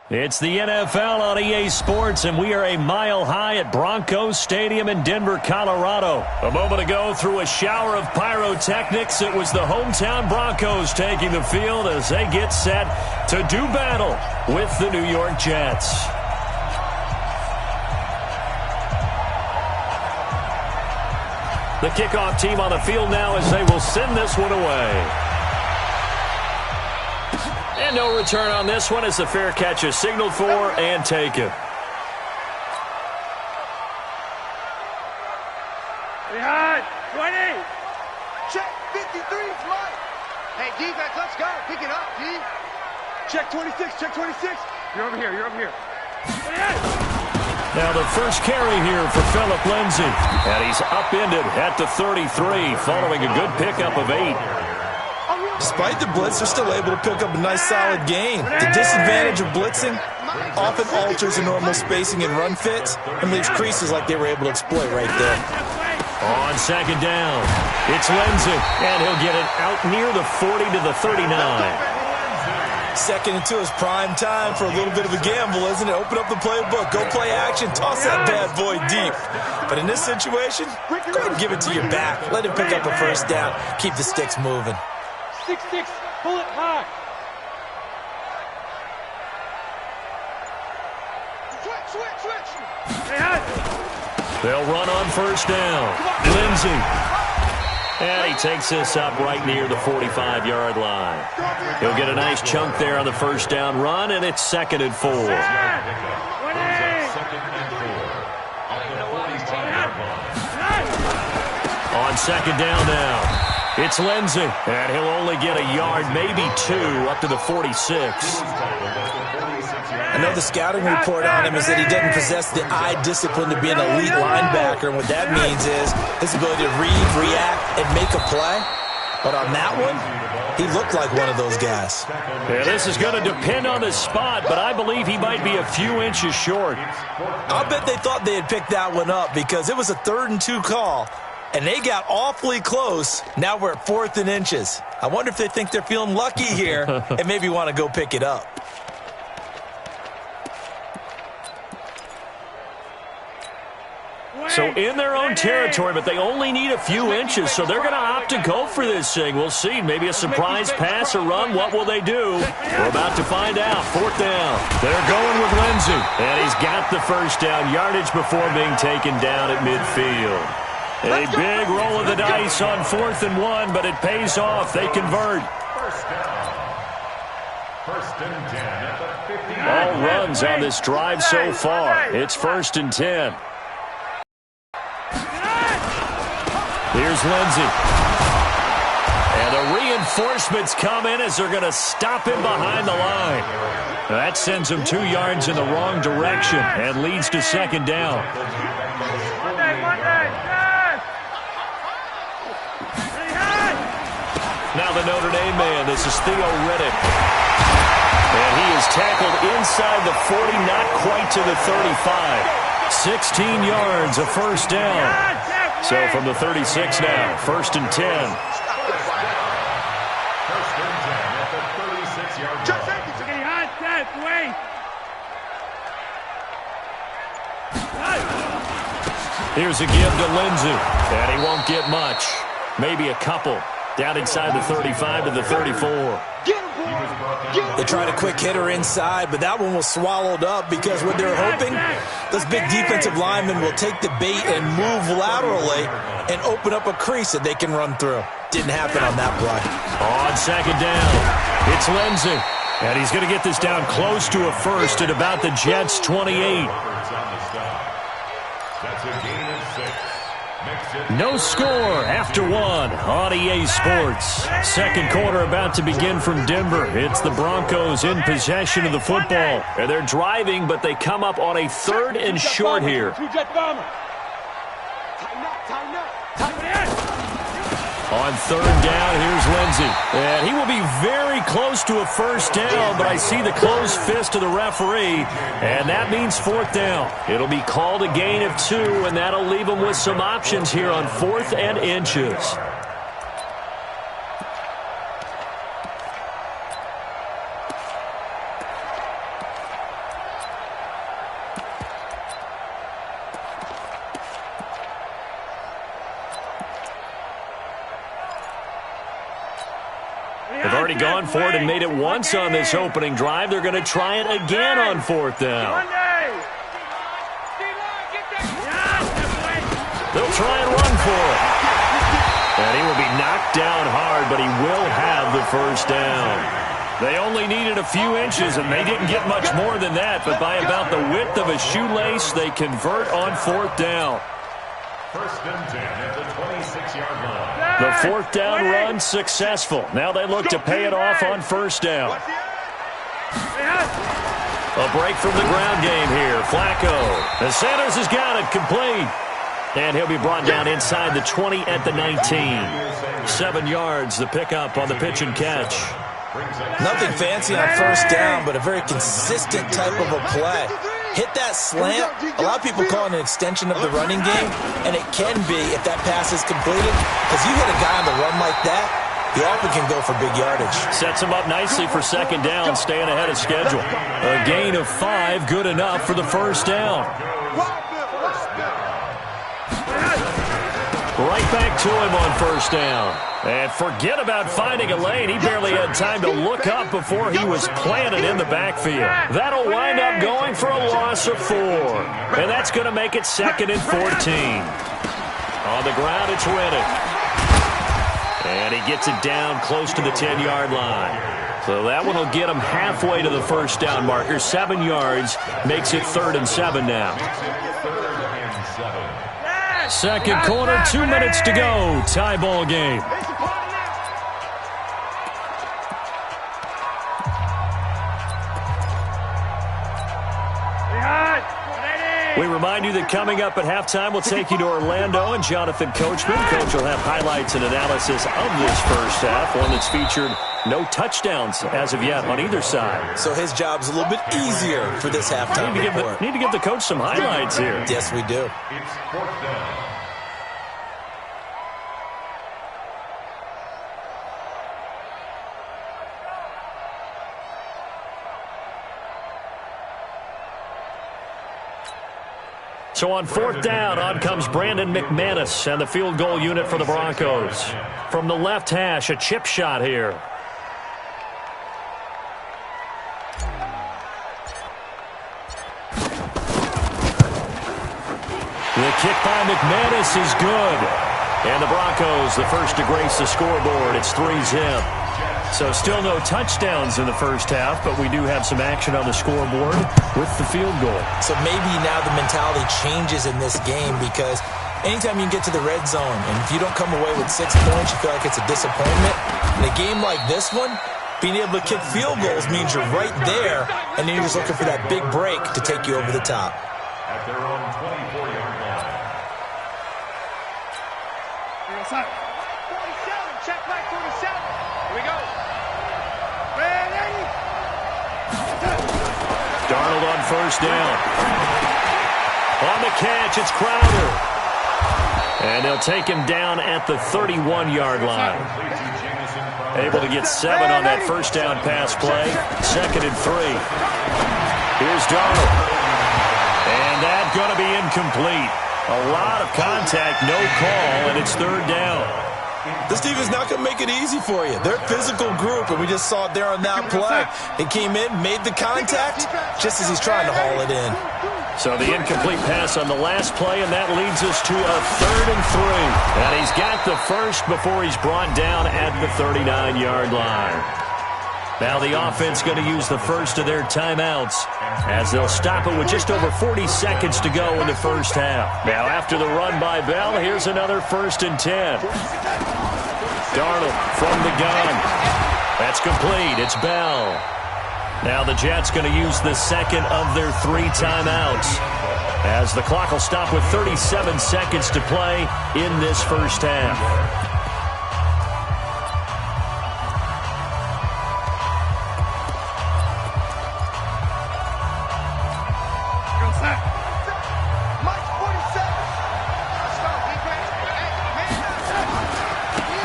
It's the NFL on EA Sports, and we are a mile high at Bronco Stadium in Denver, Colorado. A moment ago, through a shower of pyrotechnics, it was the hometown Broncos taking the field as they get set to do battle with the New York Jets. The kickoff team on the field now as they will send this one away. And no return on this one as the fair catch is signaled for and taken. Behind, 20. Check, 53, flight. Hey, defense, let's go. Pick it up, D. Check 26, check 26. You're over here, you're over here. Now the first carry here for Phillip Lindsay. And he's upended at the 33 following a good pickup of 8. Despite the blitz, they're still able to pick up a nice solid gain. The disadvantage of blitzing often alters the normal spacing and run fits and leaves creases like they were able to exploit right there. On second down, it's Lindsay, and he'll get it out near the 40 to the 39. Second and 2 is prime time for a little bit of a gamble, isn't it? Open up the playbook, go play action, toss that bad boy deep. But in this situation, go ahead and give it to your back. Let him pick up a first down. Keep the sticks moving. 6-6, pull it high. Switch. They'll run on first down. Lindsay. And he takes this up right near the 45-yard line. He'll get a nice chunk there on the first down run, and it's 2nd and 4. On second down now. It's Lindsay, and he'll only get a yard, maybe 2, up to the 46. I know the scouting report on him is that he doesn't possess the eye discipline to be an elite linebacker, and what that means is his ability to read, react, and make a play. But on that one, he looked like one of those guys. Yeah, this is going to depend on the spot, but I believe he might be a few inches short. I'll bet they thought they had picked that one up because it was a 3rd and 2 call. And they got awfully close. Now we're at 4th and inches. I wonder if they think they're feeling lucky here and maybe want to go pick it up. So in their own territory, but they only need a few inches, so they're going to opt to go for this thing. We'll see. Maybe a surprise pass or run. What will they do? We're about to find out. 4th down. They're going with Lindsay. And he's got the first down yardage before being taken down at midfield. A big roll of the dice on 4th and 1, but it pays off. They convert. First and 10 at the 50. All runs on this drive so far. It's 1st and 10. Here's Lindsay. And the reinforcements come in as they're going to stop him behind the line. That sends him 2 yards in the wrong direction and leads to 2nd down. Now the Notre Dame man, this is Theo Riddick. And he is tackled inside the 40, not quite to the 35. 16 yards, a first down. So from the 36 now, 1st and 10. First and 10 at the 36-yard line. Here's a give to Lindsay. And he won't get much. Maybe a couple. Down inside the 35 to the 34. They tried a quick hitter inside, but that one was swallowed up because what they're hoping, those big defensive linemen will take the bait and move laterally and open up a crease that they can run through. Didn't happen on that play. On second down, it's Lindsay. And he's going to get this down close to a first at about the Jets' 28. That's a gain of 6. No score after 1 on EA Sports. Second quarter about to begin from Denver. It's the Broncos in possession of the football. And they're driving, but they come up on a 3rd and short here. On 3rd down, here's Lindsay. And he will be very close to a first down, but I see the closed fist of the referee, and that means 4th down. It'll be called a gain of 2, and that'll leave them with some options here on 4th and inches. already gone for it and made it once on this opening drive. They're going to try it again on 4th down. They'll try and run for it. And he will be knocked down hard, but he will have the first down. They only needed a few inches, and they didn't get much more than that. But by about the width of a shoelace, they convert on 4th down. 1st and 10 at the 26-yard line. The 4th down run successful. Now they look to pay it off on 1st down. A break from the ground game here. Flacco. And Sanders has got it complete. And he'll be brought down inside the 20 at the 19. 7 yards, the pickup on the pitch and catch. Nothing fancy on 1st down, but a very consistent type of a play. Hit that slant. A lot of people call it an extension of the running game, and it can be if that pass is completed, because you hit a guy on the run like that, he often can go for big yardage. Sets him up nicely for 2nd down, staying ahead of schedule. A gain of 5, good enough for the 1st down. Right back to him on 1st down. And forget about finding a lane. He barely had time to look up before he was planted in the backfield. That'll wind up going for a loss of 4. And that's going to make it 2nd and 14. On the ground, it's Reddick. And he gets it down close to the 10-yard line. So that one will get him halfway to the 1st down marker. 7 yards makes it 3rd and 7 now. 2nd quarter, 2 minutes to go. Tie ball game. We remind you that coming up at halftime, we'll take you to Orlando and Jonathan Coachman. Coach will have highlights and analysis of this first half, one that's featured no touchdowns as of yet on either side. So his job's a little bit easier for this halftime report. Need to give the coach some highlights here. Yes, we do. It's 4th down. So on 4th down, on comes Brandon McManus and the field goal unit for the Broncos. From the left hash, a chip shot here. The kick by McManus is good. And the Broncos, the first to grace the scoreboard. It's 3-zip. So still no touchdowns in the first half, but we do have some action on the scoreboard with the field goal. So maybe now the mentality changes in this game, because anytime you get to the red zone and if you don't come away with 6 points, you feel like it's a disappointment. In a game like this one, being able to kick field goals means you're right there, and then you're just looking for that big break to take you over the top. At their own 24-yard line. 47, check back 47. Here we go. Ready? Darnold on 1st down. On the catch, it's Crowder. And they'll take him down at the 31-yard line. Able to get 7 on that 1st down pass play. 2nd and 3. Here's Darnold. And that's going to be incomplete. A lot of contact, no call, and it's 3rd down. This team is not going to make it easy for you. They're a physical group, and we just saw it there on that play. He came in, made the contact, just as he's trying to haul it in. So the incomplete pass on the last play, and that leads us to a 3rd and 3. And he's got the first before he's brought down at the 39-yard line. Now the offense going to use the first of their timeouts as they'll stop it with just over 40 seconds to go in the first half. Now after the run by Bell, here's another 1st and 10. Darnold from the gun. That's complete. It's Bell. Now the Jets going to use the second of their 3 timeouts as the clock will stop with 37 seconds to play in this first half.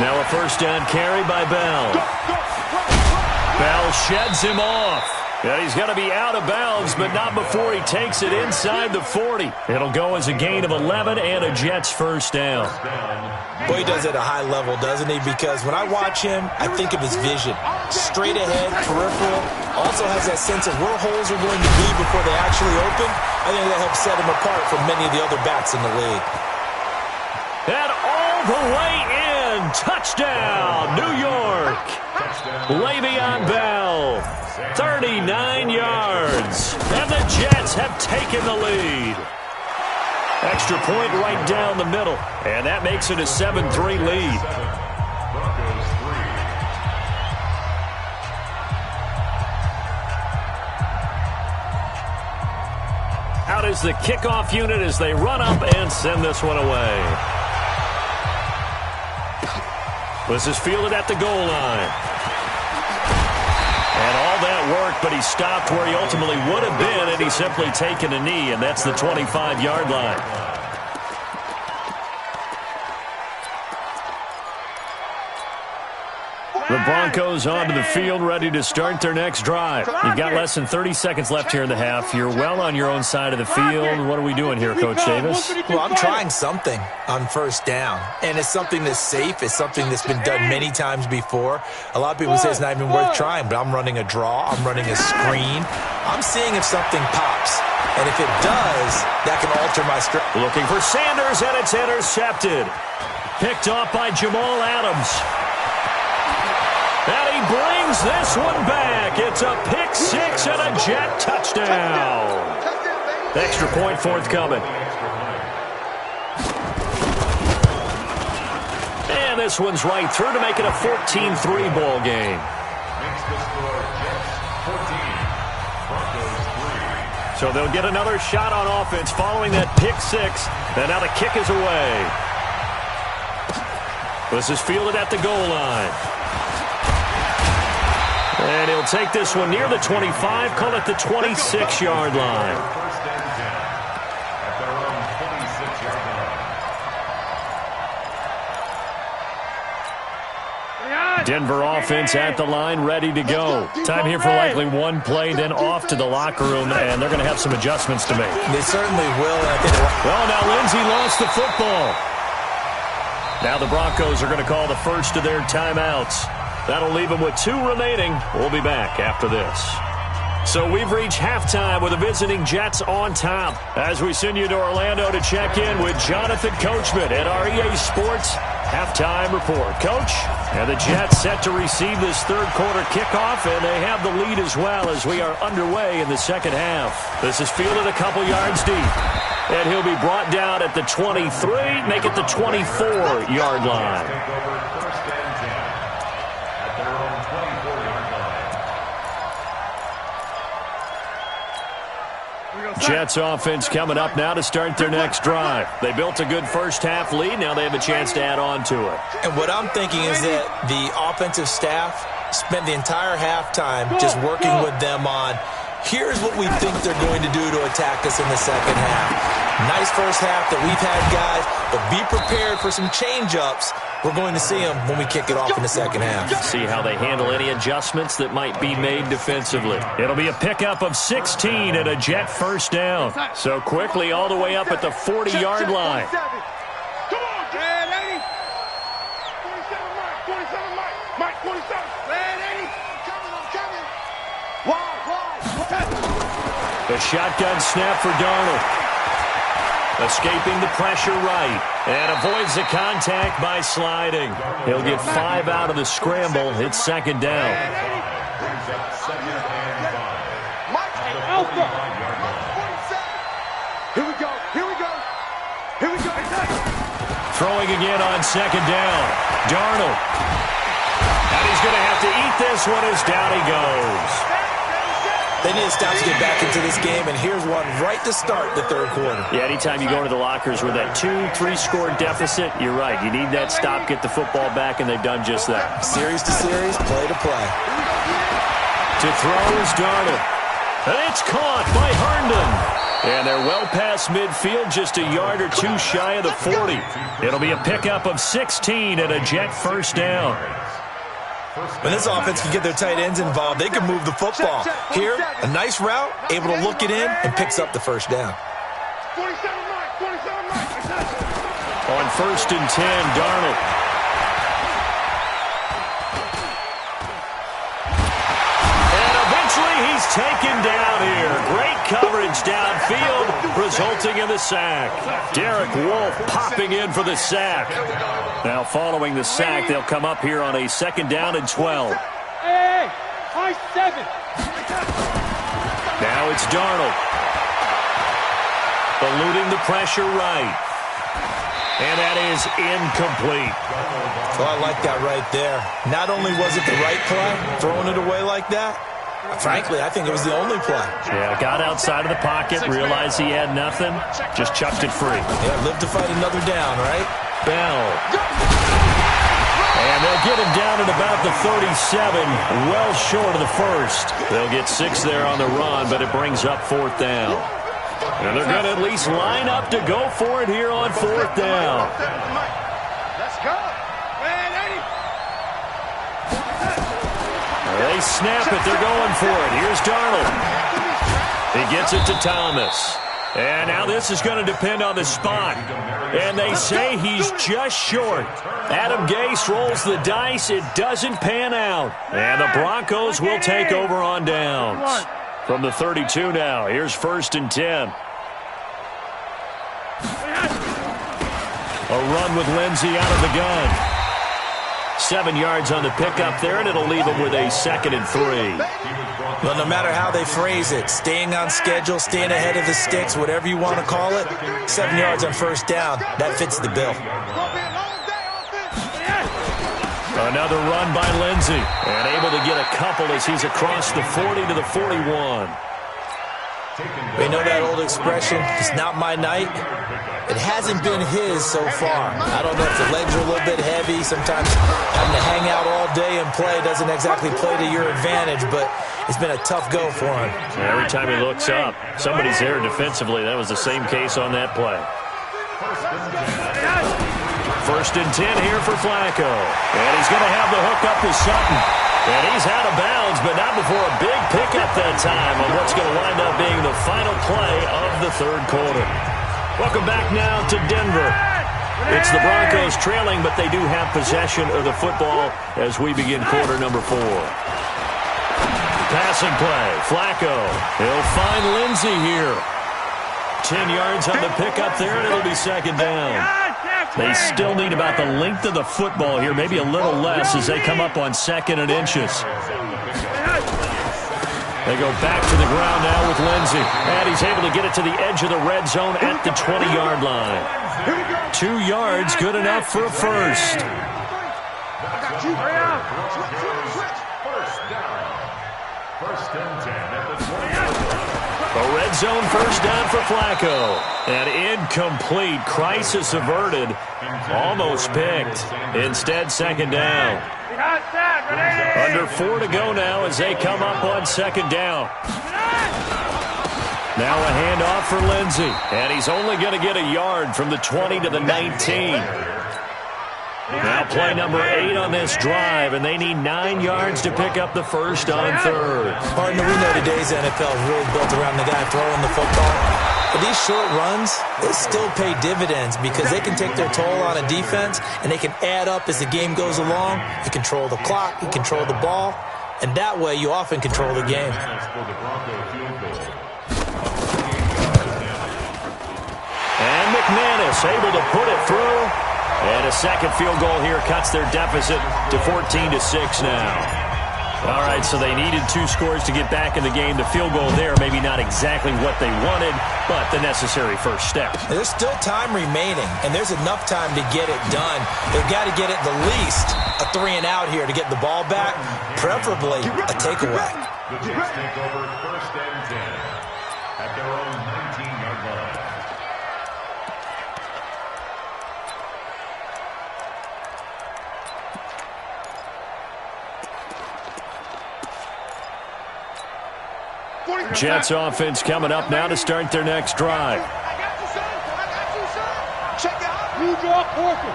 Now a 1st down carry by Bell. Bell sheds him off. Yeah, he's going to be out of bounds, but not before he takes it inside the 40. It'll go as a gain of 11 and a Jets first down. Boy, he does it at a high level, doesn't he? Because when I watch him, I think of his vision. Straight ahead, peripheral. Also has that sense of where holes are going to be before they actually open. I think that helps set him apart from many of the other backs in the league. And all the way in. Touchdown, New York. Le'Veon Bell. 39 yards. And the Jets have taken the lead. Extra point right down the middle. And that makes it a 7-3 lead. Out is the kickoff unit as they run up and send this one away. This is fielded at the goal line. And all that work, but he stopped where he ultimately would have been, and he's simply taken a knee, and that's the 25-yard line. The Broncos onto the field, ready to start their next drive. You've got less than 30 seconds left here in the half. You're well on your own side of the field. What are we doing here, Coach Davis? Well, I'm trying something on first down, and it's something that's safe. It's something that's been done many times before. A lot of people say it's not even worth trying, but I'm running a draw. I'm running a screen. I'm seeing if something pops, and if it does, that can alter my strategy. Looking for Sanders, and it's intercepted. Picked off by Jamal Adams. And he brings this one back. It's a pick six and a Jet touchdown. Extra point forthcoming. And this one's right through to make it a 14-3 ball game. So they'll get another shot on offense following that pick six. And now the kick is away. This is fielded at the goal line. And he'll take this one near the 25, call it the 26-yard line. Denver offense at the line, ready to go. Time here for likely one play, then off to the locker room, and they're going to have some adjustments to make. They certainly will. Well, now Lindsey lost the football. Now the Broncos are going to call the first of their timeouts. That'll leave them with 2 remaining. We'll be back after this. So we've reached halftime with the visiting Jets on top as we send you to Orlando to check in with Jonathan Coachman at our EA Sports Halftime Report. Coach, and the Jets set to receive this third quarter kickoff, and they have the lead as well as we are underway in the second half. This is fielded a couple yards deep, and he'll be brought down at the 23, make it the 24-yard line. Jets offense coming up now to start their next drive. They built a good first-half lead. Now they have a chance to add on to it. And what I'm thinking is that the offensive staff spent the entire halftime just working with them on, here's what we think they're going to do to attack us in the second half. Nice first half that we've had, guys, but be prepared for some change-ups. We're going to see them when we kick it off in the second half. See how they handle any adjustments that might be made defensively. It'll be a pickup of 16 and a Jet first down. So quickly all the way up at the 40-yard line. Come on, man, Eddie. 27, Mike. Mike, 27. Man, Eddie. I'm coming. Wide. The shotgun snap for Darnold. Escaping the pressure right. And avoids the contact by sliding. He'll get 5 out of the scramble. It's second down. Alpha. Here we go. Throwing again on second down. Darnold. And he's going to have to eat this one as down he goes. They need to stop to get back into this game, and here's one right to start the third quarter. Yeah, anytime you go into the lockers with that 2-3 score deficit, you're right. You need that stop, get the football back, and they've done just that. Series to series, play to play. To throw is Darnold. And it's caught by Herndon. And they're well past midfield, just a yard or 2 shy of the 40. It'll be a pickup of 16 and a Jet first down. When this offense can get their tight ends involved, they can move the football. Here, a nice route, able to look it in, and picks up the first down. 47 Mike, 47 Mike. On 1st and 10, Darnold. And eventually he's taken down here. Great coverage downfield, resulting in the sack. Derek Wolfe popping in for the sack. Now following the sack, they'll come up here on a 2nd down and 12. Hey, high 7. Now it's Darnold. Eluding the pressure right. And that is incomplete. So I like that right there. Not only was it the right play, throwing it away like that, frankly, I think it was the only play. Yeah, got outside of the pocket, realized he had nothing, just chucked it free. Yeah, live to fight another down, right? Bell. And they'll get him down at about the 37, well short of the first. They'll get 6 there on the run, but it brings up 4th down. And they're going to at least line up to go for it here on 4th down. Let's go. They snap it. They're going for it. Here's Darnold. He gets it to Thomas. And now this is going to depend on the spot. And they say he's just short. Adam Gase rolls the dice. It doesn't pan out. And the Broncos will take over on downs. From the 32 now, here's 1st and 10. A run with Lindsey out of the gun. 7 yards on the pickup there, and it'll leave him with a 2nd and 3. Well, no matter how they phrase it, staying on schedule, staying ahead of the sticks, whatever you want to call it, 7 yards on 1st down, that fits the bill. Another run by Lindsey, and able to get a couple as he's across the 40 to the 41. We know that old expression, it's not my night. It hasn't been his so far. I don't know if the legs are a little bit heavy. Sometimes having to hang out all day and play doesn't exactly play to your advantage, but it's been a tough go for him. Every time he looks up, somebody's there defensively. That was the same case on that play. 1st and 10 here for Flacco. And he's going to have the hook up to Sutton. And he's out of bounds, but not before a big pickup that time on what's going to wind up being the final play of the 3rd quarter. Welcome back now to Denver. It's the Broncos trailing, but they do have possession of the football as we begin quarter number 4. Passing play, Flacco. He'll find Lindsey here. 10 yards on the pickup there, and it'll be 2nd down. They still need about the length of the football here, maybe a little less as they come up on 2nd and inches. They go back to the ground now with Lindsey. And he's able to get it to the edge of the red zone at the 20-yard line. 2 yards, good enough for a first. First and 10 at the 20. A red zone 1st down for Flacco. And incomplete. Crisis averted. Almost picked. Instead, 2nd down. Under 4 to go now as they come up on 2nd down. Now a handoff for Lindsey. And he's only going to get a yard from the 20 to the 19. Now play number 8 on this drive, and they need 9 yards to pick up the first on 3rd. Partner, we know today's NFL is really built around the guy throwing the football. But these short runs, they still pay dividends because they can take their toll on a defense, and they can add up as the game goes along. You control the clock, you control the ball, and that way you often control the game. And McManus able to put it through. And a 2nd field goal here cuts their deficit to 14-6 now. All right, so they needed 2 scores to get back in the game. The field goal there, maybe not exactly what they wanted, but the necessary first step. There's still time remaining, and there's enough time to get it done. They've got to get at the least a 3 and out here to get the ball back, preferably a takeaway. The Jets take over 1st and 10 at their own 19-yard line. Jets offense coming up now to start their next drive. Check out. New draw quarter.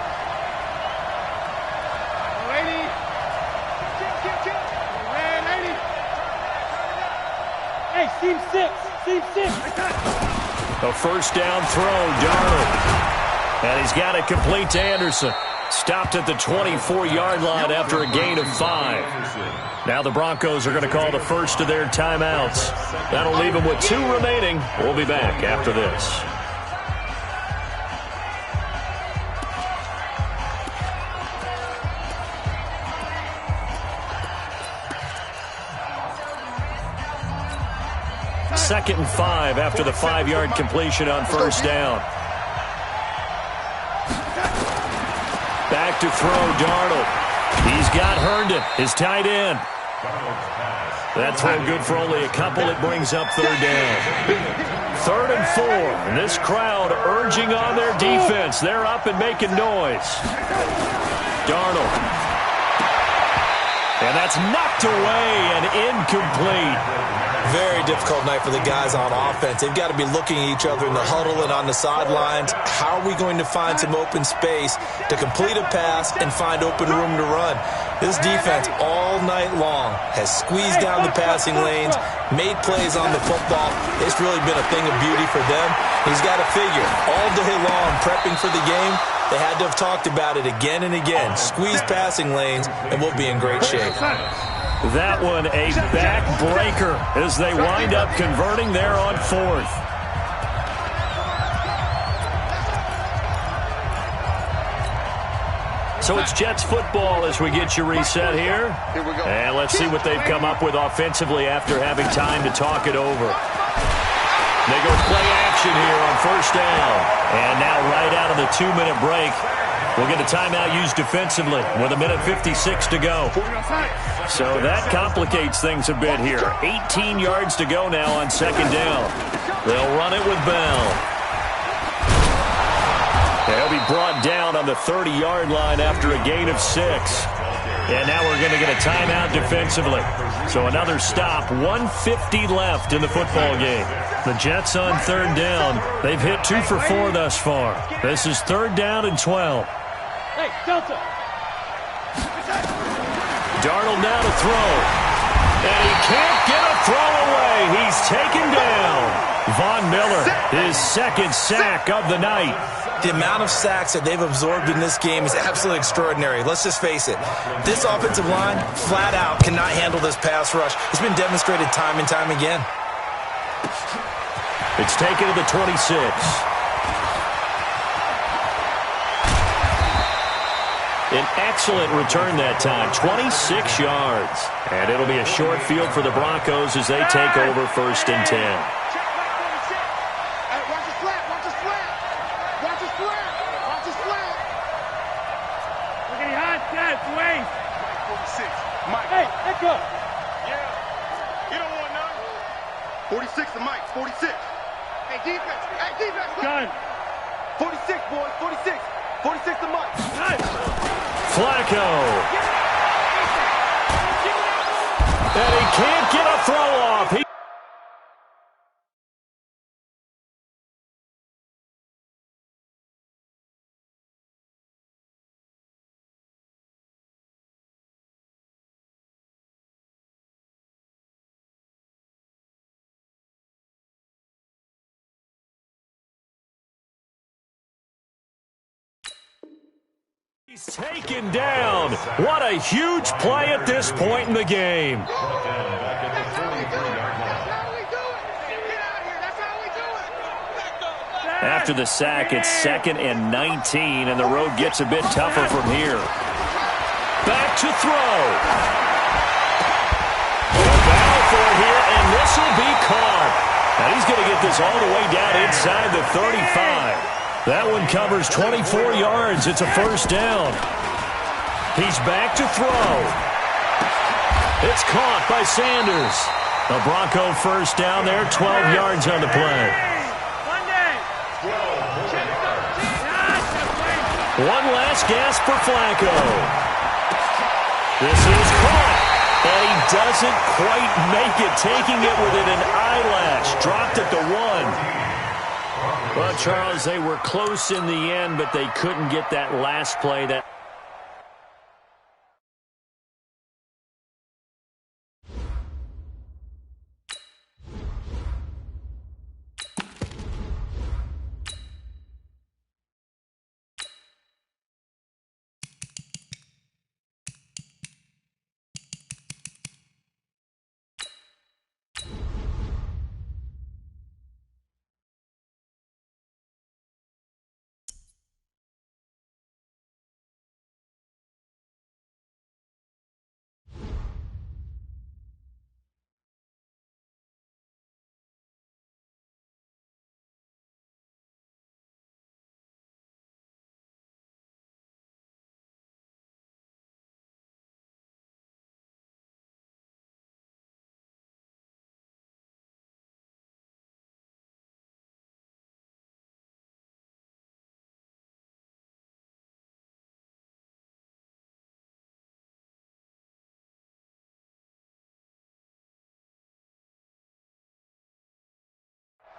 Ready. Hey, seam six. Seam six. A first down throw, Darnold. And he's got it complete to Anderson. Stopped at the 24-yard line after a gain of 5. Now the Broncos are going to call the first of their timeouts. That'll leave them with 2 remaining. We'll be back after this. Second and 5 after the 5-yard completion on first down. Back to throw, Darnold. He's got Herndon, his tight end. That throw good for only a couple. It brings up third down. 3rd and 4. And this crowd urging on their defense. They're up and making noise. Darnold. And that's knocked away and incomplete. Very difficult night for the guys on offense. They've got to be looking at each other in the huddle and on the sidelines. How are we going to find some open space to complete a pass and find open room to run? This defense all night long has squeezed down the passing lanes, made plays on the football. It's really been a thing of beauty for them. He's got to figure all day long prepping for the game. They had to have talked about it again and again. Squeeze passing lanes, and we'll be in great shape. That one a backbreaker as they wind up converting there on 4th. So it's Jets football as we get you reset here. And let's see what they've come up with offensively after having time to talk it over. They go play action here on first down. And now right out of the 2-minute break, we'll get a timeout used defensively with 1:56 to go. So that complicates things a bit here. 18 yards to go now on second down. They'll run it with Bell. They'll be brought down on the 30-yard line after a gain of 6. And now we're going to get a timeout defensively. So another stop, 1:50 left in the football game. The Jets on third down. They've hit 2 for 4 thus far. This is 3rd down and 12. Hey, Delta. Darnold now to throw. And he can't get a throw away. He's taken down. Von Miller, his 2nd sack of the night. The amount of sacks that they've absorbed in this game is absolutely extraordinary. Let's just face it. This offensive line, flat out, cannot handle this pass rush. It's been demonstrated time and time again. It's taken to the 26. An excellent return that time, 26 yards. And it'll be a short field for the Broncos as they take over 1st and 10. Hey, let go. Yeah. You don't want none. 46 to Mike, 46. Hey, defense. Hey, defense. Gun. 46, boys, 46. 46 to Mike. Flacco. And he can't get a throw off. He's taken down. What a huge play at this point in the game. After the sack, it's 2nd and 19, and the road gets a bit tougher from here. Back to throw. A battle for it here, and this will be caught. Now he's going to get this all the way down inside the 35. That one covers 24 yards. It's a first down. He's back to throw. It's caught by Sanders. The Bronco first down there, 12 yards on the play. One last gasp for Flacco. This is caught. And he doesn't quite make it, taking it within an eyelash. Dropped at the 1. Well, Charles, they were close in the end, but they couldn't get that last play.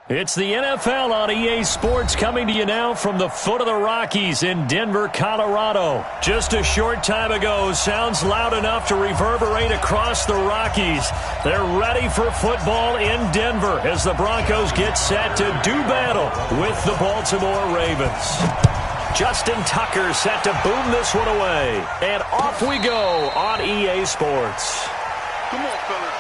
It's the NFL on EA Sports coming to you now from the foot of the Rockies in Denver, Colorado. Just a short time ago, sounds loud enough to reverberate across the Rockies. They're ready for football in Denver as the Broncos get set to do battle with the Baltimore Ravens. Justin Tucker set to boom this one away. And off we go on EA Sports. Come on, fellas.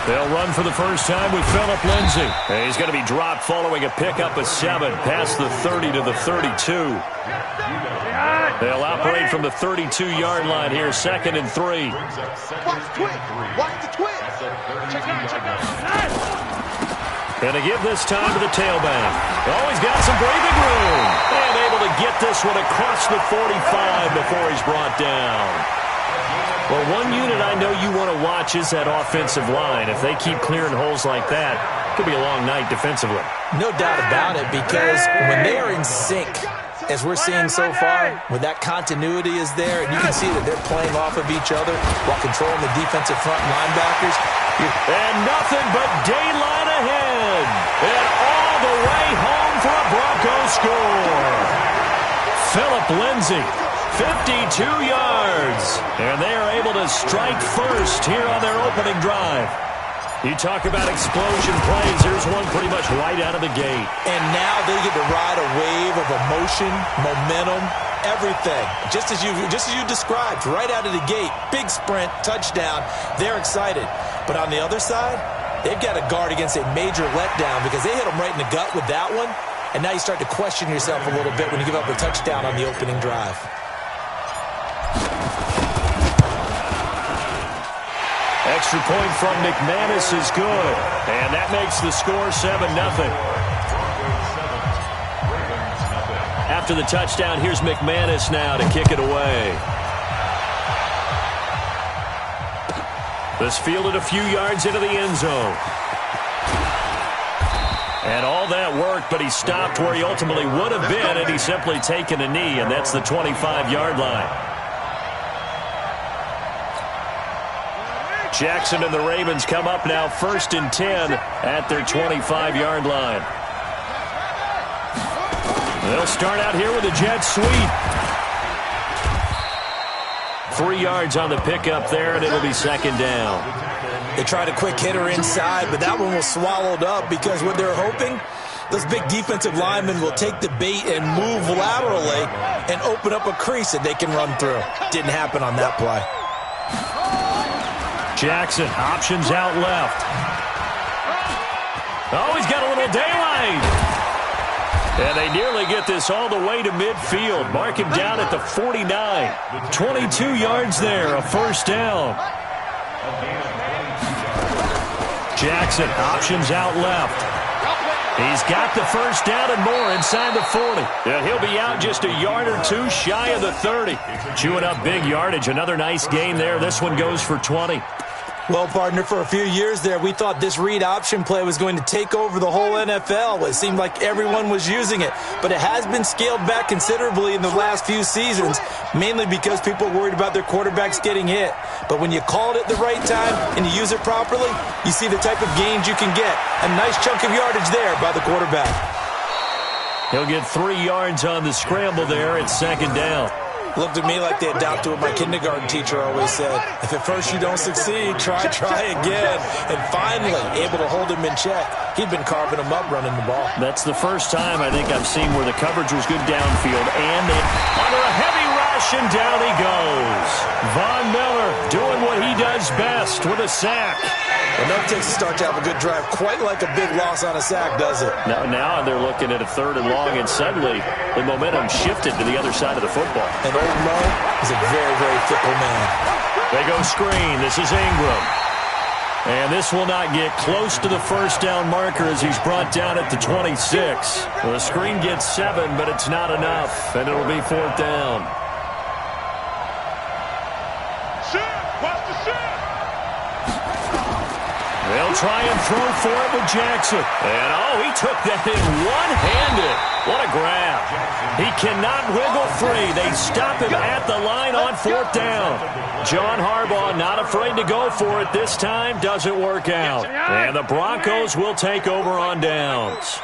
They'll run for the first time with Phillip Lindsay. And he's going to be dropped following a pickup of 7 past the 30 to the 32. They'll operate from the 32-yard line here, 2nd and 3. Watch the twitch. Watch the twitch. Check out. And to give this time to the tailback. Oh, he's got some breathing room. And able to get this one across the 45 before he's brought down. Well, one unit I know you want to watch is that offensive line. If they keep clearing holes like that, it could be a long night defensively. No doubt about it, because when they are in sync, as we're seeing so far, when that continuity is there, and you can see that they're playing off of each other while controlling the defensive front linebackers. And nothing but daylight ahead. And all the way home for a Bronco score. Phillip Lindsay. 52 yards. And they are able to strike first here on their opening drive. You talk about explosion plays. Here's one pretty much right out of the gate. And now they get to ride a wave of emotion, momentum, everything. Just as you described, right out of the gate. Big sprint, touchdown. They're excited. But on the other side, they've got to guard against a major letdown because they hit them right in the gut with that one. And now you start to question yourself a little bit when you give up a touchdown on the opening drive. Extra point from McManus is good. And that makes the score 7-0. After the touchdown, here's McManus now to kick it away. This fielded a few yards into the end zone. And all that worked, but he stopped where he ultimately would have been, and he's simply taken a knee, and that's the 25-yard line. Jackson and the Ravens come up now 1st and 10 at their 25-yard line. They'll start out here with a jet sweep. 3 yards on the pickup there, and it'll be 2nd down. They tried a quick hitter inside, but that one was swallowed up because what they're hoping, those big defensive linemen will take the bait and move laterally and open up a crease that they can run through. Didn't happen on that play. Jackson, options out left. Oh, he's got a little daylight. And they nearly get this all the way to midfield. Mark him down at the 49. 22 yards there, a 1st down. Jackson, options out left. He's got the 1st down and more inside the 40. Yeah, he'll be out just a yard or 2 shy of the 30. Chewing up big yardage. Another nice gain there. This one goes for 20. Well, partner, for a few years there, we thought this read option play was going to take over the whole NFL. It seemed like everyone was using it, but it has been scaled back considerably in the last few seasons, mainly because people are worried about their quarterbacks getting hit. But when you call it at the right time and you use it properly, you see the type of gains you can get. A nice chunk of yardage there by the quarterback. He'll get 3 yards on the scramble there at 2nd down. Looked at me like they adopted what my kindergarten teacher always said. If at first you don't succeed, try again. And finally, able to hold him in check. He'd been carving him up running the ball. That's the first time I think I've seen where the coverage was good downfield. And then under a heavy rush, and down he goes. Von Miller doing what he does best with a sack. Enough takes to start to have a good drive. Quite like a big loss on a sack, does it? Now they're looking at a 3rd and long, and suddenly the momentum shifted to the other side of the football. And old Mo is a very, very fickle man. They go screen. This is Ingram. And this will not get close to the 1st down marker as he's brought down at the 26. Well, the screen gets 7, but it's not enough, and it'll be 4th down. They'll try and throw for it with Jackson. And, he took that in one-handed. What a grab. He cannot wiggle free. They stop him at the line on 4th down. John Harbaugh not afraid to go for it this time. Doesn't work out. And the Broncos will take over on downs.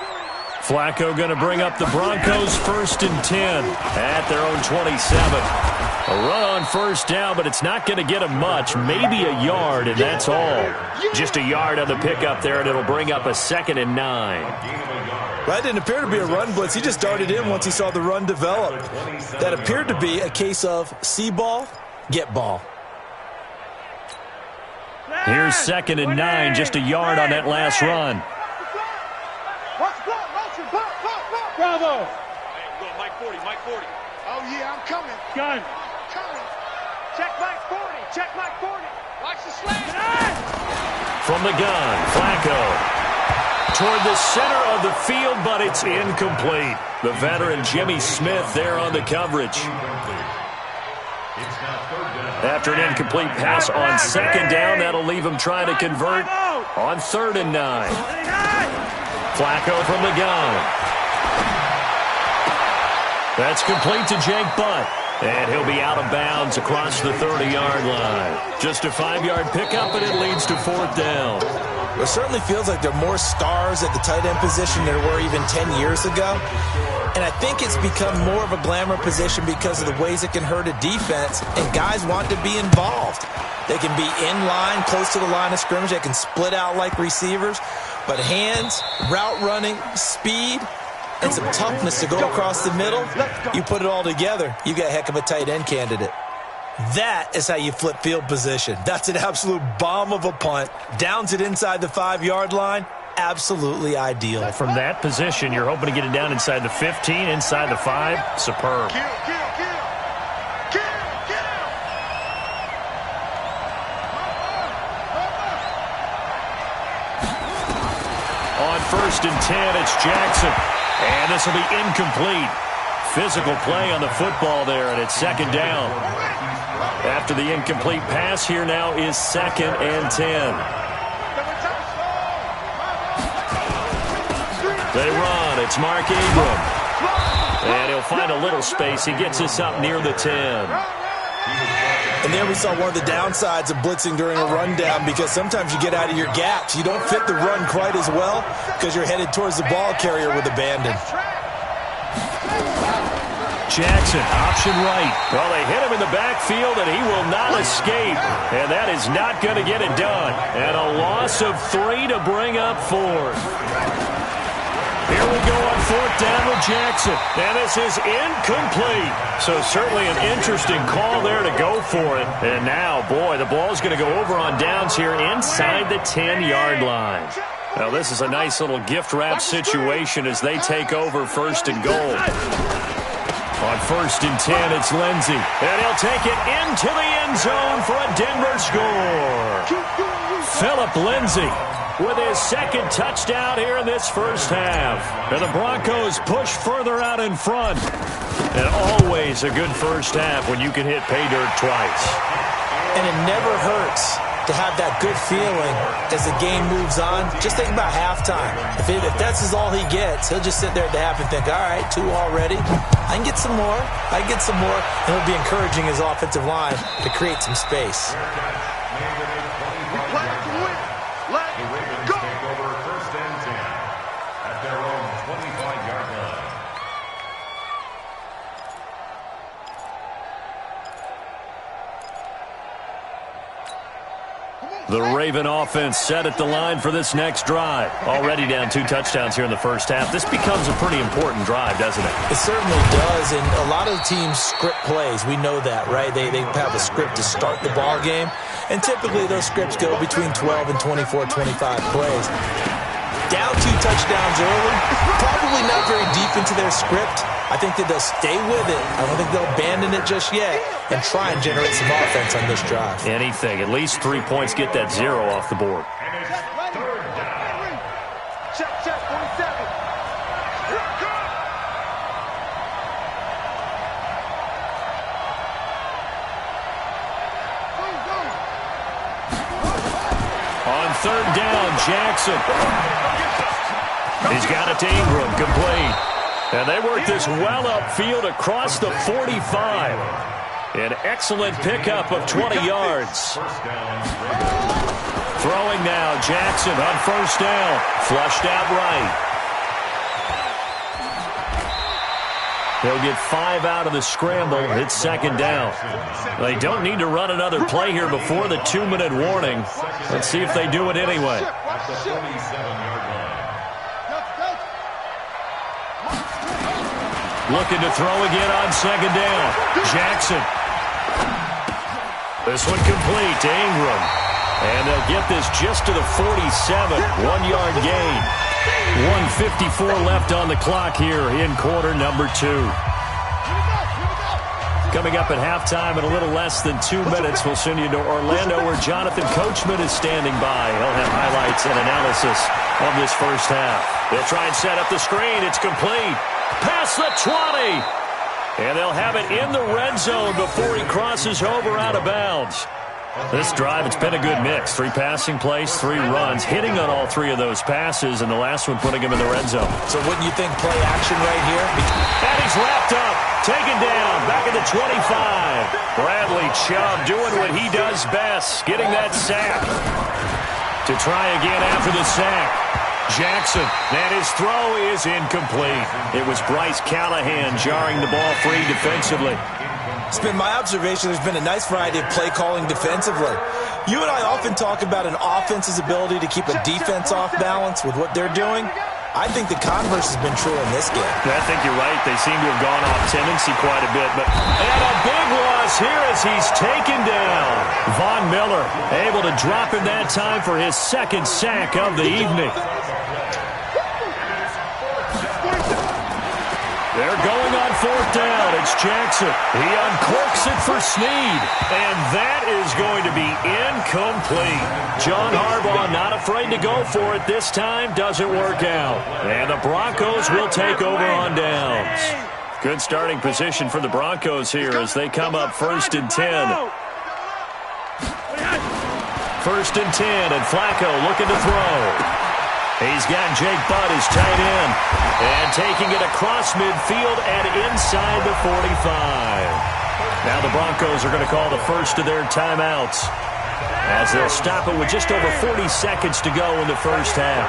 Flacco going to bring up the Broncos 1st and 10 at their own 27. A run on 1st down, but it's not going to get him much. Maybe a yard, and that's all. Just a yard on the pickup there, and it'll bring up a 2nd and 9. That didn't appear to be a run blitz. He just darted in once he saw the run develop. That appeared to be a case of see ball, get ball. Here's 2nd and 9, just a yard on that last run. Bravo. Hey, go, Mike 40, Mike 40. Oh, yeah, I'm coming. Gun. Coming. Check Mike 40. Check Mike 40. Watch the slant. From the gun, Flacco. Toward the center of the field, but it's incomplete. The veteran Jimmy Smith there on the coverage. After an incomplete pass on 2nd down, that'll leave him trying to convert on 3rd and 9. Flacco from the gun. That's complete to Jake Butt. And he'll be out of bounds across the 30-yard line. Just a 5-yard pickup, and it leads to 4th down. It certainly feels like there are more stars at the tight end position than there were even 10 years ago. And I think it's become more of a glamour position because of the ways it can hurt a defense, and guys want to be involved. They can be in line, close to the line of scrimmage. They can split out like receivers. But hands, route running, speed, and some toughness to go across the middle, you put it all together, you got a heck of a tight end candidate. That is how you flip field position. That's an absolute bomb of a punt. Downs it inside the 5-yard line. Absolutely ideal. From that position, you're hoping to get it down inside the 15, inside the 5. Superb. Kill. On 1st and 10, it's Jackson. And this will be incomplete. Physical play on the football there, and it's 2nd down. After the incomplete pass, here now is 2nd and 10. They run. It's Mark Ingram. And he'll find a little space. He gets us up near the 10. And there we saw one of the downsides of blitzing during a rundown, because sometimes you get out of your gaps. You don't fit the run quite as well because you're headed towards the ball carrier with abandon. Jackson, option right. Well, they hit him in the backfield, and he will not escape. And that is not going to get it done. And a loss of 3 to bring up 4th. Here we go on 4th down with Jackson. And this is incomplete. So certainly an interesting call there to go for it. And now, boy, the ball's going to go over on downs here inside the 10-yard line. Now, this is a nice little gift wrap situation as they take over 1st and goal. On 1st and 10, it's Lindsey. And he'll take it into the end zone for a Denver score. Philip Lindsey with his 2nd touchdown here in this first half. And the Broncos push further out in front. And always a good first half when you can hit pay dirt twice. And it never hurts to have that good feeling as the game moves on. Just think about halftime. If that's all he gets, he'll just sit there at the half and think, all right, 2 already. I can get some more. I can get some more. And he'll be encouraging his offensive line to create some space. The Raven offense set at the line for this next drive. Already down 2 touchdowns here in the first half. This becomes a pretty important drive, doesn't it? It certainly does, and a lot of the teams script plays. We know that, right? They have a script to start the ball game, and typically those scripts go between 12 and 24, 25 plays. Down 2 touchdowns early, probably not very deep into their script. I think that they'll stay with it. I don't think they'll abandon it just yet and try and generate some offense on this drive. Anything. At least 3 points, get that 0 off the board. Check, 47. On 3rd down, Jackson. He's got it to Ingram, complete. And they work this well upfield across the 45. An excellent pickup of 20 yards. Throwing now, Jackson on first down. Flushed out right. They'll get 5 out of the scramble. It's second down. They don't need to run another play here before the 2-minute warning. Let's see if they do it anyway. Looking to throw again on second down. Jackson. This one complete to Ingram. And they'll get this just to the 47. 1-yard gain. 1:54 left on the clock here in quarter number 2. Coming up at halftime in a little less than 2 minutes, we'll send you to Orlando where Jonathan Coachman is standing by. He'll have highlights and analysis of this first half. They'll try and set up the screen. It's complete. Past the 20. And they'll have it in the red zone before he crosses over out of bounds. This drive, it's been a good mix. 3 passing plays, 3 runs, hitting on all 3 of those passes, and the last one putting him in the red zone. So wouldn't you think play action right here? And he's wrapped up, taken down, back at the 25. Bradley Chubb doing what he does best, getting that sack. To try again after the sack. Jackson, and his throw is incomplete. It was Bryce Callahan jarring the ball free defensively. It's been my observation there's been a nice variety of play calling defensively. You and I often talk about an offense's ability to keep a defense off balance with what they're doing. I think the converse has been true in this game. I think you're right. They seem to have gone off tendency quite a bit. And a big loss here as he's taken down. Von Miller able to drop in that time for his second sack of the evening. They're going on fourth down. It's Jackson. He uncorks it for Snead. And that is going to be incomplete. John Harbaugh not afraid to go for it this time. Doesn't work out. And the Broncos will take over on downs. Good starting position for the Broncos here as they come up 1st and 10. 1st and 10, and Flacco looking to throw. He's got Jake Butt, his tight end, and taking it across midfield and inside the 45. Now the Broncos are going to call the first of their timeouts as they'll stop it with just over 40 seconds to go in the first half.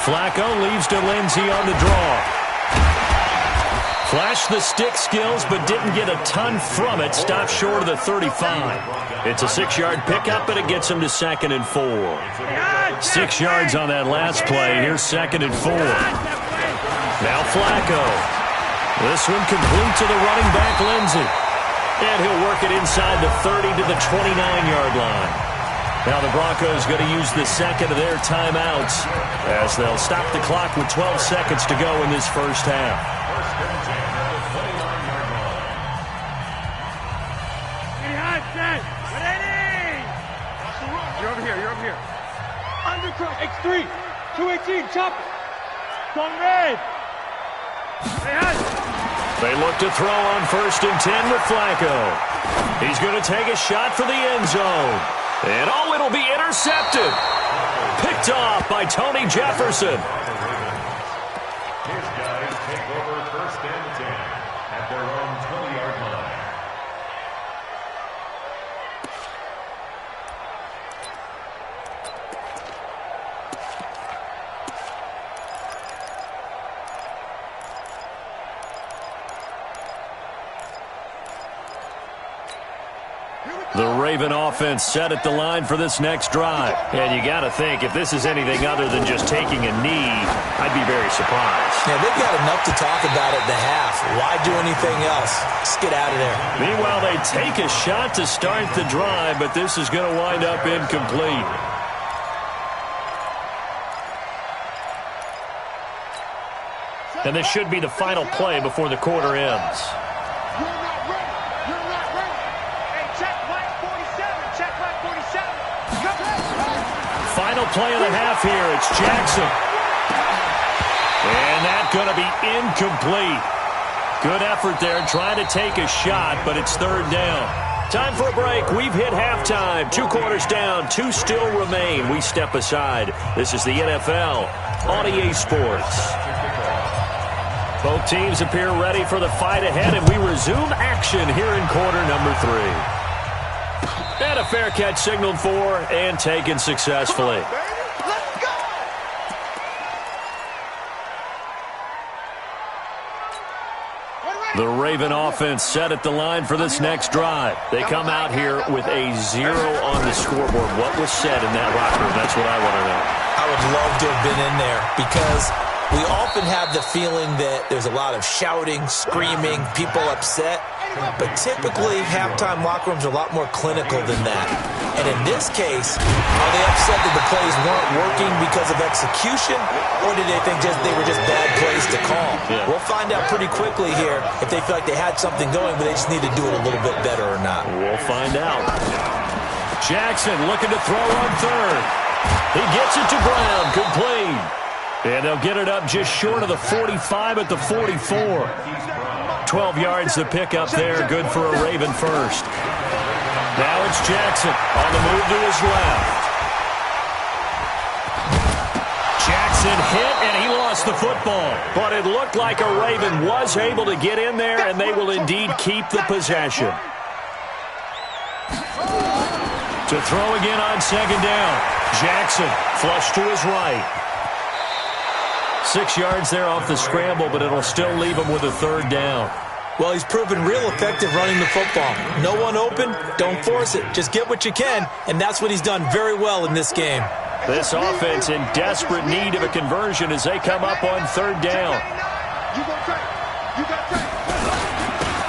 Flacco leaves to Lindsey on the draw. Flashed the stick skills, but didn't get a ton from it. Stopped short of the 35. It's a 6-yard pickup, and it gets him to 2nd and 4. 6 yards on that last play. Here's 2nd and 4. Now Flacco. This one complete to the running back, Lindsey. And he'll work it inside the 30 to the 29-yard line. Now the Broncos going to use the second of their timeouts as they'll stop the clock with 12 seconds to go in this first half. X3, 218, chop it. Come red. They look to throw on 1st and 10 with Flacco. He's going to take a shot for the end zone. And oh, it'll be intercepted. Picked off by Tony Jefferson. His guys take over 1st and 10 at their own 20-yard line. The Raven offense set at the line for this next drive. And you got to think, if this is anything other than just taking a knee, I'd be very surprised. Yeah, they've got enough to talk about at the half. Why do anything else? Just get out of there. Meanwhile, they take a shot to start the drive, but this is going to wind up incomplete. And this should be the final play before the quarter ends. Final play of the half here. It's Jackson. And that's going to be incomplete. Good effort there trying to take a shot, but it's 3rd down. Time for a break. We've hit halftime. 2 quarters down. 2 still remain. We step aside. This is the NFL on EA Sports. Both teams appear ready for the fight ahead, and we resume action here in quarter number 3. And a fair catch signaled for and taken successfully. The Raven offense set at the line for this next drive. They come out here with a 0 on the scoreboard. What was said in that locker room? That's what I want to know. I would love to have been in there because we often have the feeling that there's a lot of shouting, screaming, people upset. But typically, halftime locker rooms are a lot more clinical than that. And in this case, are they upset that the plays weren't working because of execution? Or did they think they were just bad plays to call? Yeah. We'll find out pretty quickly here if they feel like they had something going, but they just need to do it a little bit better or not. We'll find out. Jackson looking to throw on third. He gets it to Brown, complete. And they'll get it up just short of the 45 at the 44. 12 yards to pick up there, good for a Raven first. Now it's Jackson on the move to his left. Jackson hit, and he lost the football. But it looked like a Raven was able to get in there, and they will indeed keep the possession. To throw again on second down. Jackson flush to his right. 6 yards there off the scramble, but it'll still leave him with a third down. Well, he's proven real effective running the football. No one open, don't force it. Just get what you can, and that's what he's done very well in this game. This offense in desperate need of a conversion as they come up on third down.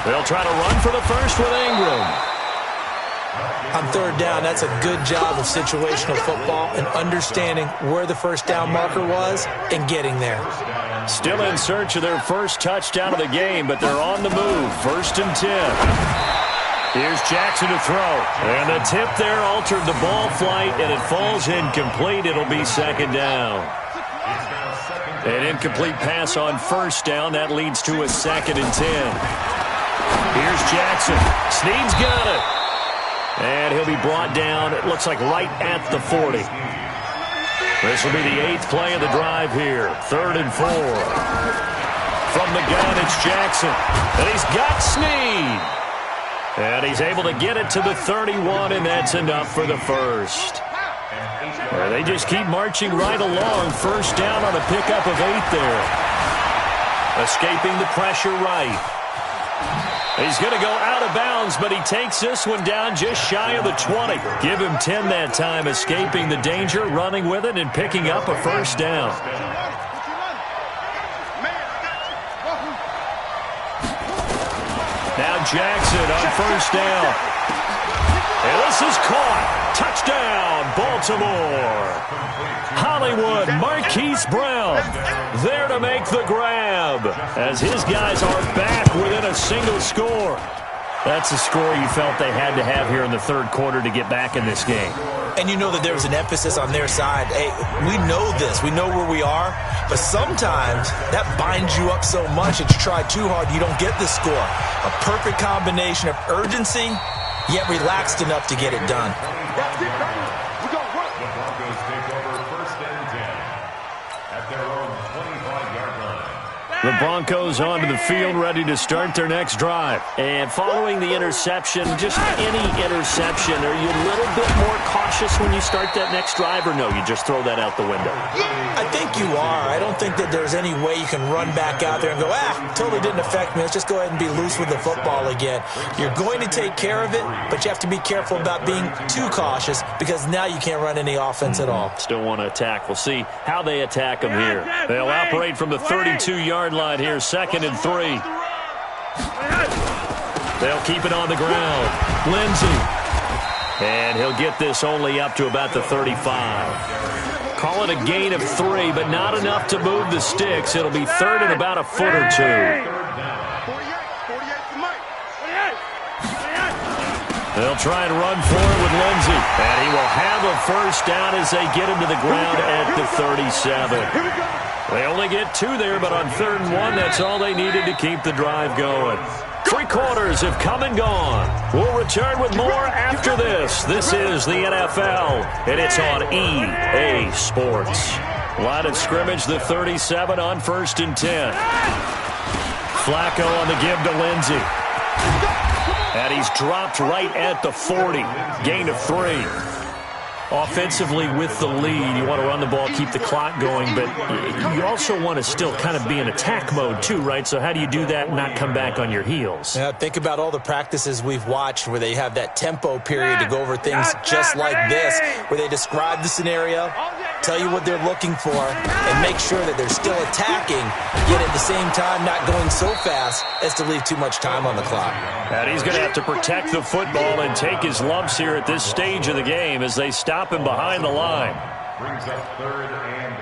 They'll try to run for the first with Ingram. On third down, that's a good job of situational football and understanding where the first down marker was and getting there. Still in search of their first touchdown of the game, but they're on the move. 1st and 10. Here's Jackson to throw. And the tip there altered the ball flight, and it falls incomplete. It'll be second down. An incomplete pass on first down. That leads to a 2nd and 10. Here's Jackson. Snead's got it. And he'll be brought down, it looks like right at the 40. This will be the 8th play of the drive here. 3rd and 4. From the gun, it's Jackson. And he's got Snead. And he's able to get it to the 31, and that's enough for the first. They just keep marching right along. First down on a pickup of 8 there. Escaping the pressure right. He's going to go out of bounds, but he takes this one down just shy of the 20. Give him 10 that time, escaping the danger, running with it, and picking up a first down. Now Jackson on first down. And this is caught. Touchdown, Baltimore. Hollywood, Marquise Brown there to make the grab as his guys are back within a single score. That's a score you felt they had to have here in the third quarter to get back in this game. And you know that there was an emphasis on their side. Hey, we know this. We know where we are. But sometimes that binds you up so much that you try too hard, you don't get the score. A perfect combination of urgency, yet relaxed enough to get it done. That's it, baby. We're going to work. The Broncos take over 1st and 10 at their own 25-yard line. The Broncos onto the field, ready to start their next drive. And following the interception, just any interception, are you a little bit more cautious when you start that next drive, or no, you just throw that out the window? I think you are. I don't think that there's any way you can run back out there and go, totally didn't affect me. Let's just go ahead and be loose with the football again. You're going to take care of it, but you have to be careful about being too cautious because now you can't run any offense at all. Still want to attack. We'll see how they attack them here. They'll operate from the 32-yard line here, 2nd and 3. They'll keep it on the ground. Lindsey. And he'll get this only up to about the 35. Call it a gain of 3, but not enough to move the sticks. It'll be 3rd and about a foot or 2. 48 for Mike. They'll try and run for it with Lindsey. And he will have a first down as they get him to the ground at the 37. They only get 2 there, but on 3rd and 1, that's all they needed to keep the drive going. Three quarters have come and gone. We'll return with more after this. This is the NFL, and it's on EA Sports. Line of scrimmage, the 37 on 1st and 10. Flacco on the give to Lindsey. And he's dropped right at the 40. Gain of 3. Offensively with the lead, you want to run the ball, keep the clock going, but you also want to still kind of be in attack mode too, right? So how do you do that and not come back on your heels? Yeah, think about all the practices we've watched where they have that tempo period to go over things just like this, where they describe the scenario, tell you what they're looking for, and make sure that they're still attacking, yet at the same time not going so fast as to leave too much time on the clock. And he's going to have to protect the football and take his lumps here at this stage of the game as they stop him behind the line. Brings up 3rd and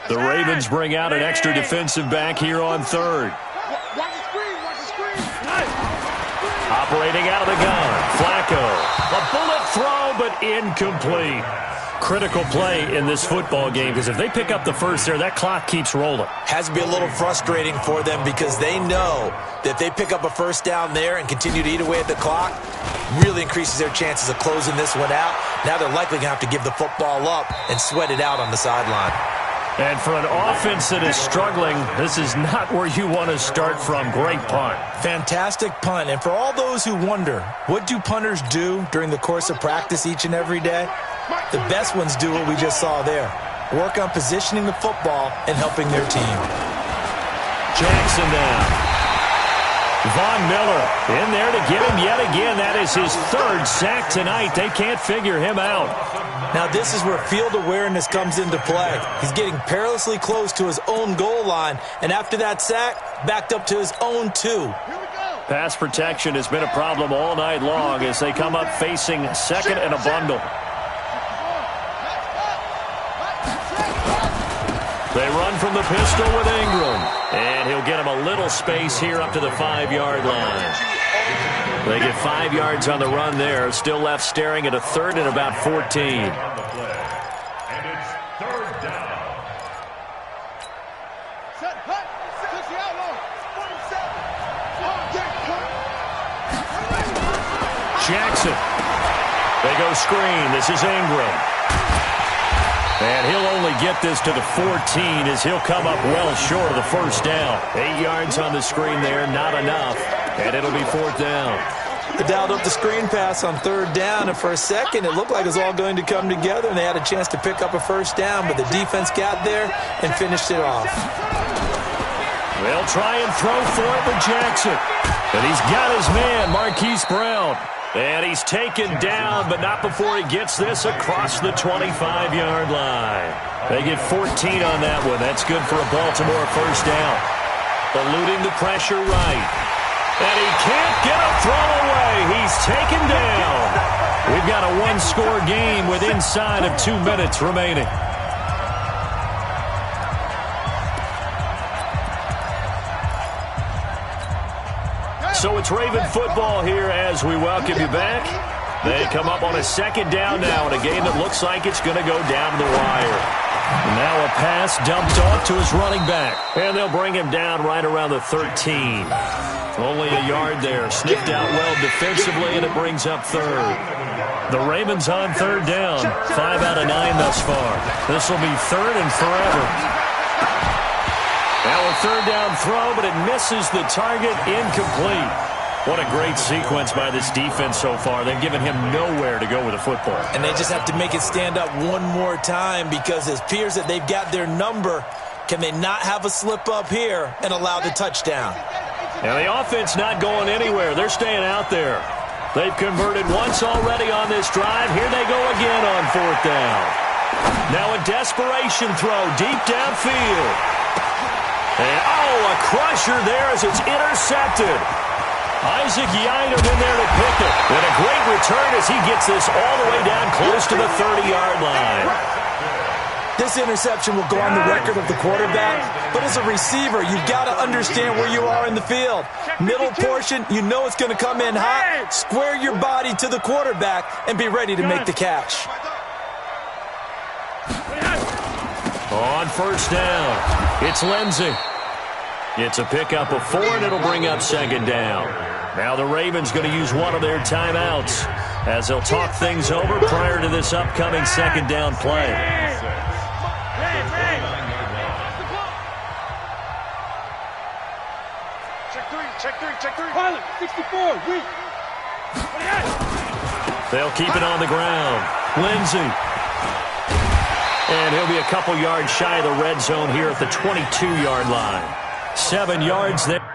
8. The Ravens bring out an extra defensive back here on 3rd. Watch the screen, watch the screen. Operating out of the gun, Flacco. A bullet throw, but incomplete. Critical play in this football game because if they pick up the first there, that clock keeps rolling. Has to be a little frustrating for them because they know that if they pick up a first down there and continue to eat away at the clock, really increases their chances of closing this one out. Now they're likely going to have to give the football up and sweat it out on the sideline. And for an offense that is struggling, this is not where you want to start from. Great punt. Fantastic punt. And for all those who wonder, what do punters do during the course of practice each and every day? The best ones do what we just saw there. Work on positioning the football and helping their team. Jackson now. Von Miller in there to get him yet again. That is his 3rd sack tonight. They can't figure him out. Now this is where field awareness comes into play. He's getting perilously close to his own goal line, and after that sack, backed up to his own 2. Pass protection has been a problem all night long as they come up facing 2nd and a bundle. They run from the pistol with Ingram, and he'll get him a little space here up to the 5-yard line. They get 5 yards on the run there, still left staring at a 3rd and about 14. And it's 3rd down. Set, hut, push the outlaw. 47. Jackson. They go screen. This is Ingram. And he'll only get this to the 14 as he'll come up well short of the first down. 8 yards on the screen there, not enough. And it'll be 4th down. They dialed up the screen pass on 3rd down, and for a second it looked like it was all going to come together, and they had a chance to pick up a first down, but the defense got there and finished it off. They'll try and throw for it with Jackson. And he's got his man, Marquise Brown. And he's taken down, but not before he gets this across the 25-yard line. They get 14 on that one. That's good for a Baltimore first down. Eluding the pressure right. And he can't get a throw away. He's taken down. We've got a one-score game with inside of 2 minutes remaining. So it's Raven football here as we welcome you back. They come up on a 2nd down now in a game that looks like it's going to go down to the wire. Now a pass dumped off to his running back. And they'll bring him down right around the 13. Only a yard there. Sniffed out well defensively, and it brings up 3rd. The Ravens on 3rd down. 5 out of 9 thus far. This will be 3rd and forever. Now a 3rd down throw, but it misses the target. Incomplete. What a great sequence by this defense so far. They've given him nowhere to go with the football. And they just have to make it stand up one more time because it appears that they've got their number. Can they not have a slip up here and allow the touchdown? Now the offense not going anywhere. They're staying out there. They've converted once already on this drive. Here they go again on 4th down. Now a desperation throw deep downfield. And, a crusher there as it's intercepted. Isaac Yiadom in there to pick it. And a great return as he gets this all the way down close to the 30-yard line. This interception will go on the record of the quarterback, but as a receiver, you've got to understand where you are in the field. Middle portion, you know it's going to come in hot. Square your body to the quarterback and be ready to make the catch. On first down, it's Lindsey. It's a pickup of 4, and it'll bring up second down. Now the Ravens going to use one of their timeouts as they'll talk things over prior to this upcoming second down play. Check three. Pilot, 64, weak. They'll keep it on the ground. Lindsey. And he'll be a couple yards shy of the red zone here at the 22-yard line. 7 yards there.